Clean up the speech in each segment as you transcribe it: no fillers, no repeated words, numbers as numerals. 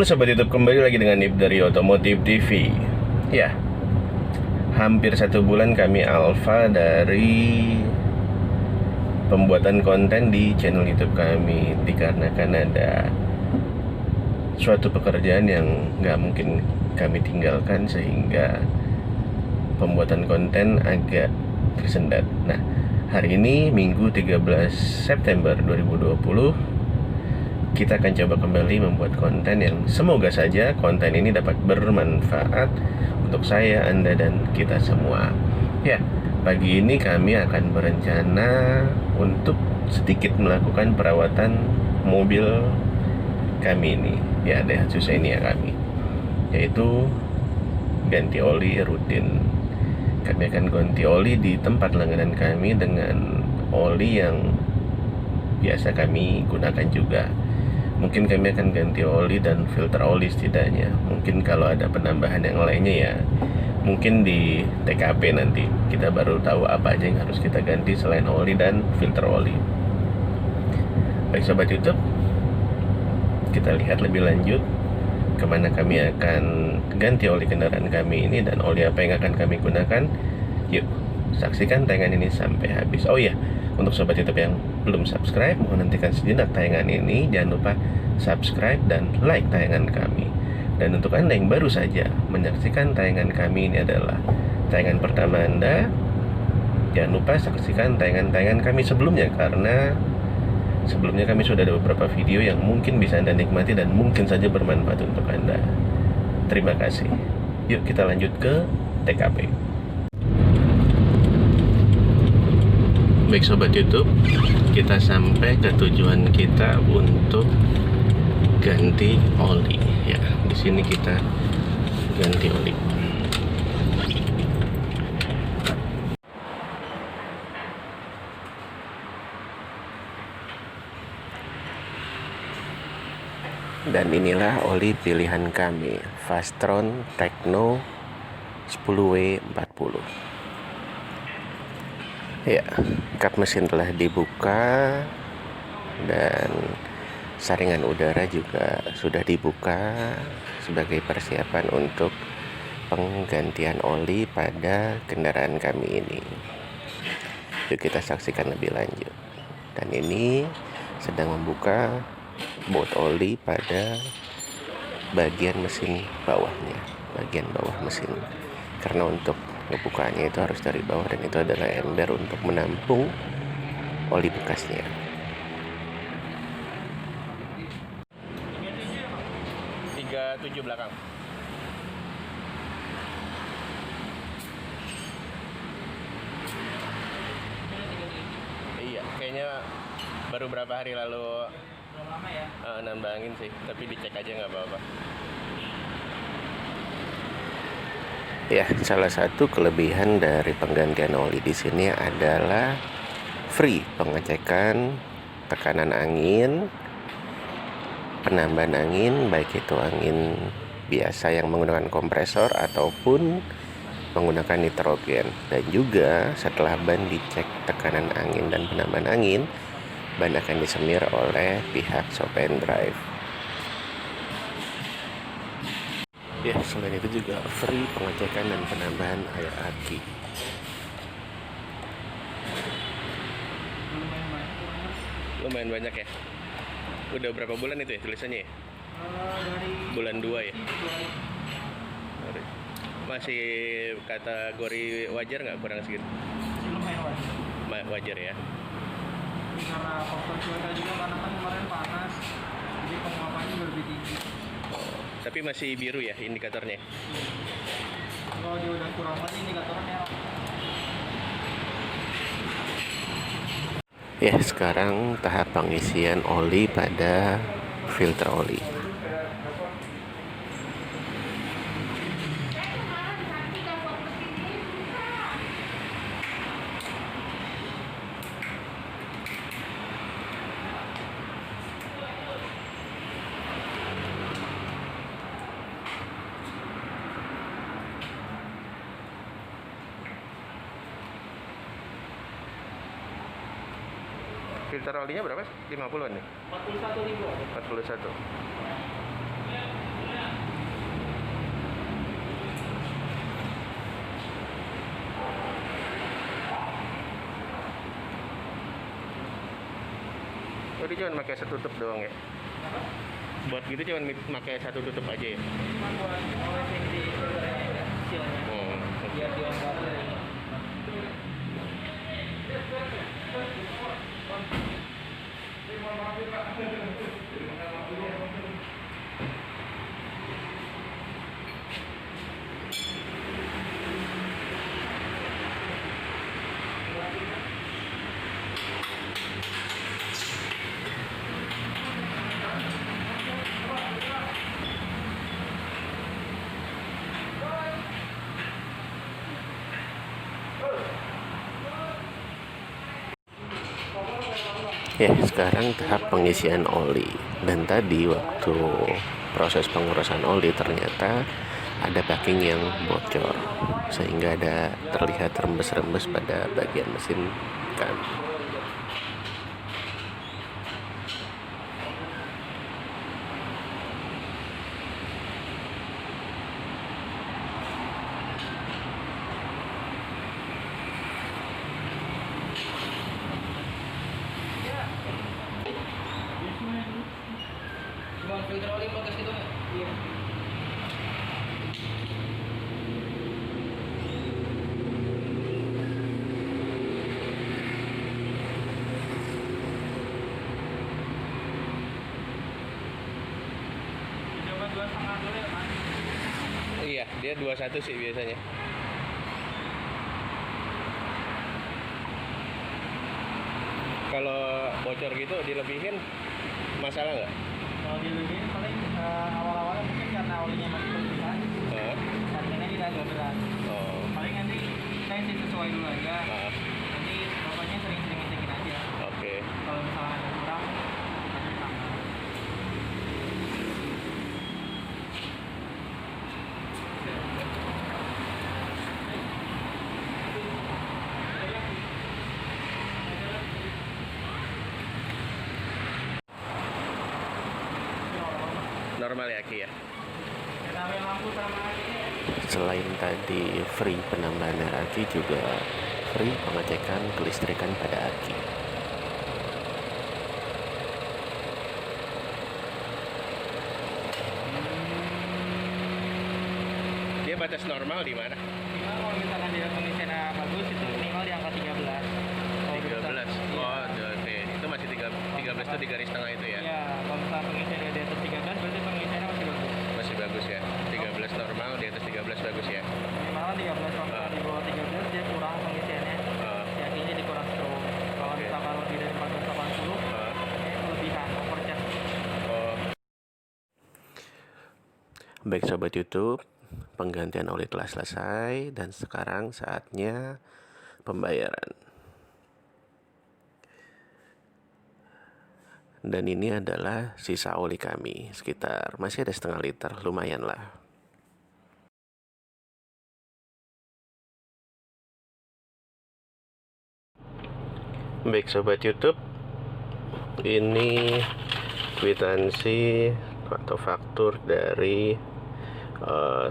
Sobat YouTube, kembali lagi dengan Nip dari Otomotif TV. Ya, hampir 1 bulan kami alpha dari pembuatan konten di channel YouTube kami, dikarenakan ada suatu pekerjaan yang nggak mungkin kami tinggalkan, sehingga pembuatan konten agak tersendat. Nah, hari ini Minggu 13 September 2020, kita akan coba kembali membuat konten yang semoga saja konten ini dapat bermanfaat untuk saya, Anda, dan kita semua. Ya, pagi ini kami akan berencana untuk sedikit melakukan perawatan mobil kami ini. Ya, Daihatsu Xenia kami, yaitu ganti oli rutin. Kami akan ganti oli di tempat langganan kami dengan oli yang biasa kami gunakan juga. Mungkin kami akan ganti oli dan filter oli setidaknya. Mungkin kalau ada penambahan yang lainnya ya mungkin di TKP nanti kita baru tahu apa aja yang harus kita ganti selain oli dan filter oli. Baik Sobat YouTube, kita lihat lebih lanjut kemana kami akan ganti oli kendaraan kami ini dan oli apa yang akan kami gunakan. Yuk, saksikan tayangan ini sampai habis. Oh iya, untuk Sobat YouTube yang belum subscribe, mohon nantikan sejenak tayangan ini. Jangan lupa subscribe dan like tayangan kami. Dan untuk Anda yang baru saja menyaksikan tayangan kami, ini adalah tayangan pertama Anda, jangan lupa saksikan tayangan-tayangan kami sebelumnya, karena sebelumnya kami sudah ada beberapa video yang mungkin bisa Anda nikmati dan mungkin saja bermanfaat untuk Anda. Terima kasih. Yuk kita lanjut ke TKP. Baik Sobat YouTube, kita sampai ke tujuan kita untuk ganti oli. Ya, di sini kita ganti oli. Dan inilah oli pilihan kami, Fastron Tekno 10W40. Ya, kap mesin telah dibuka dan saringan udara juga sudah dibuka sebagai persiapan untuk penggantian oli pada kendaraan kami ini. Yuk kita saksikan lebih lanjut. Dan ini sedang membuka baut oli pada bagian mesin bawahnya, bagian bawah mesin. Karena untuk ngebukanya itu harus dari bawah, dan itu adalah ember untuk menampung oli bekasnya. Tujuh belakang. Iya, kayaknya baru berapa hari lalu. Belum lama ya? Nambangin sih, tapi dicek aja nggak apa-apa. Ya, salah satu kelebihan dari penggantian oli di sini adalah free pengecekan tekanan angin, penambahan angin, baik itu angin biasa yang menggunakan kompresor ataupun menggunakan nitrogen. Dan juga setelah ban dicek tekanan angin dan penambahan angin, ban akan disemir oleh pihak Shop and Drive. Ya, selain itu juga free pengecekan dan penambahan air aki. Lumayan banyak ya. Udah berapa bulan itu ya tulisannya ya? Dari bulan 2 ya? Masih kategori wajar nggak, kurang segitu? lumayan wajar. Wajar ya? Karena faktor cuaca juga, karena kan kemarin panas, jadi penguapannya lebih tinggi. Tapi masih biru ya indikatornya? Kalau dia udah kurang lagi indikatornya. Ya, sekarang tahap pengisian oli pada filter oli. Filter olinya berapa? 50-an nih? 41.000. 41. Oh, dia cuma pakai satu tutup doang ya? Buat gitu cuma pakai satu tutup aja ya? Cuma buat olesin di filternya ya, sealnya. Oh, Biar dia nggak kering. ya, sekarang tahap pengisian oli. Dan tadi waktu proses pengurusan oli ternyata ada packing yang bocor, sehingga ada terlihat rembes-rembes pada bagian mesin kan. Cuma filter oli bekas gitu nggak? Iya. Coba 2,5 dulu ya, Mas. Iya, dia 21 sih biasanya. Kalau bocor gitu dilebihin masalah nggak? Kalau dilebihin paling awal-awalnya mungkin karena olinya masih berlebihan, harganya tidak agak berat. Oh. Paling nanti saya sih sesuai dulu aja. Ah, Nanti bapaknya sering-sering ngecekin aja. oke. Kalau misalnya ada kurang, nanti tambah. Normal ya Ki ya. Namanya lampu sama ini. Selain tadi free penambahan aki, juga free pengecekan kelistrikan pada aki. Dia batas normal di mana? Minimal kalau misalkan dia pengisiannya bagus itu minimal di angka 13. Kalau 13. Iya. Oh, oke. Itu masih 13 itu di garis tengah itu ya? Iya, kalau misalkan pengisiannya di atas 13 berarti pengisiannya masih bagus. Masih bagus ya. 13 normal, di atas 13 bagus ya. Minimal 13, kalau di bawah 13 dia kurang pengisiannya. Ya ini jadi kurang stroke. Kalau Oke. misalkan lebih dari 480, ini kelebihan overcharge. Oh. Baik sobat YouTube, penggantian oli telah selesai dan sekarang saatnya pembayaran. Dan ini adalah sisa oli kami, sekitar masih ada setengah liter, lumayan lah. Baik sobat YouTube, ini kwitansi atau faktur dari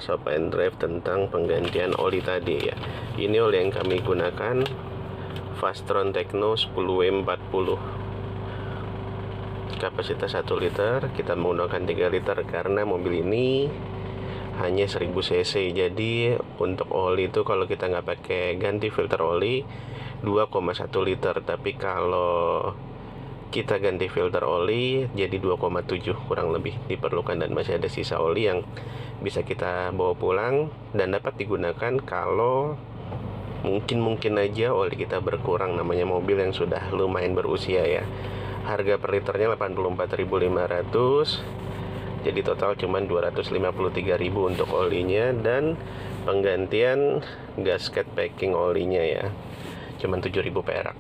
Shop and Drive tentang penggantian oli tadi ya. Ini oli yang kami gunakan Fastron Tekno 10W40, kapasitas 1 liter. Kita menggunakan 3 liter karena mobil ini hanya 1000 cc. Jadi untuk oli itu kalau kita nggak pakai ganti filter oli 2,1 liter, tapi kalau kita ganti filter oli jadi 2,7 kurang lebih diperlukan, dan masih ada sisa oli yang bisa kita bawa pulang dan dapat digunakan kalau mungkin aja oli kita berkurang. Namanya mobil yang sudah lumayan berusia ya. Harga per liternya 84.500, jadi total cuman 253.000 untuk olinya, dan penggantian gasket packing olinya ya cuman 7.000 perak.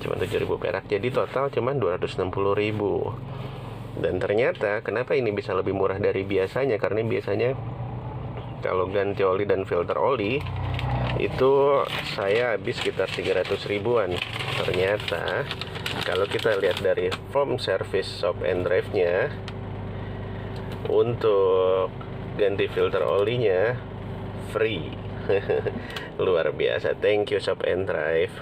Cuman 7.000 perak, jadi total cuman 260.000. Dan ternyata kenapa ini bisa lebih murah dari biasanya, karena biasanya kalau ganti oli dan filter oli itu saya habis sekitar 300 ribuan. Ternyata kalau kita lihat dari form service Shop and Drive-nya, untuk ganti filter olinya free. Luar biasa, thank you Shop and Drive.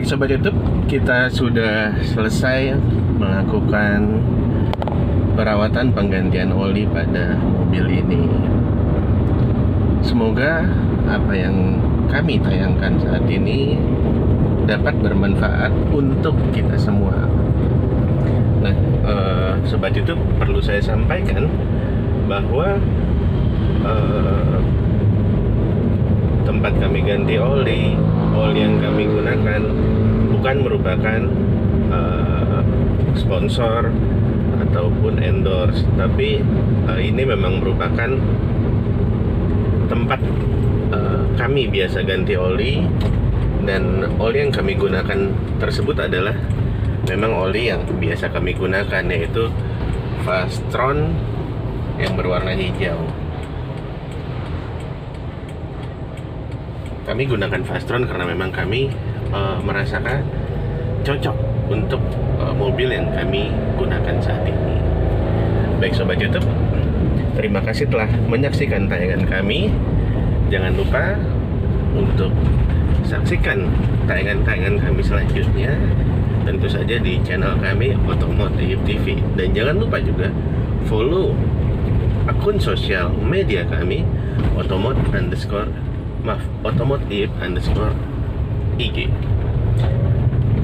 Baik Sobat YouTube, kita sudah selesai melakukan perawatan penggantian oli pada mobil ini. Semoga apa yang kami tayangkan saat ini dapat bermanfaat untuk kita semua. Nah, Sobat YouTube, perlu saya sampaikan bahwa tempat kami ganti oli yang kami gunakan bukan merupakan sponsor ataupun endorse, tapi ini memang merupakan tempat kami biasa ganti oli, dan oli yang kami gunakan tersebut adalah memang oli yang biasa kami gunakan, yaitu Fastron yang berwarna hijau. Kami gunakan Fastron karena memang kami merasakan cocok untuk mobil yang kami gunakan saat ini. Baik Sobat YouTube, terima kasih telah menyaksikan tayangan kami. Jangan lupa untuk saksikan tayangan-tayangan kami selanjutnya, tentu saja di channel kami Otomotif TV. Dan jangan lupa juga follow akun sosial media kami Otomotif_IG.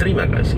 Terima kasih.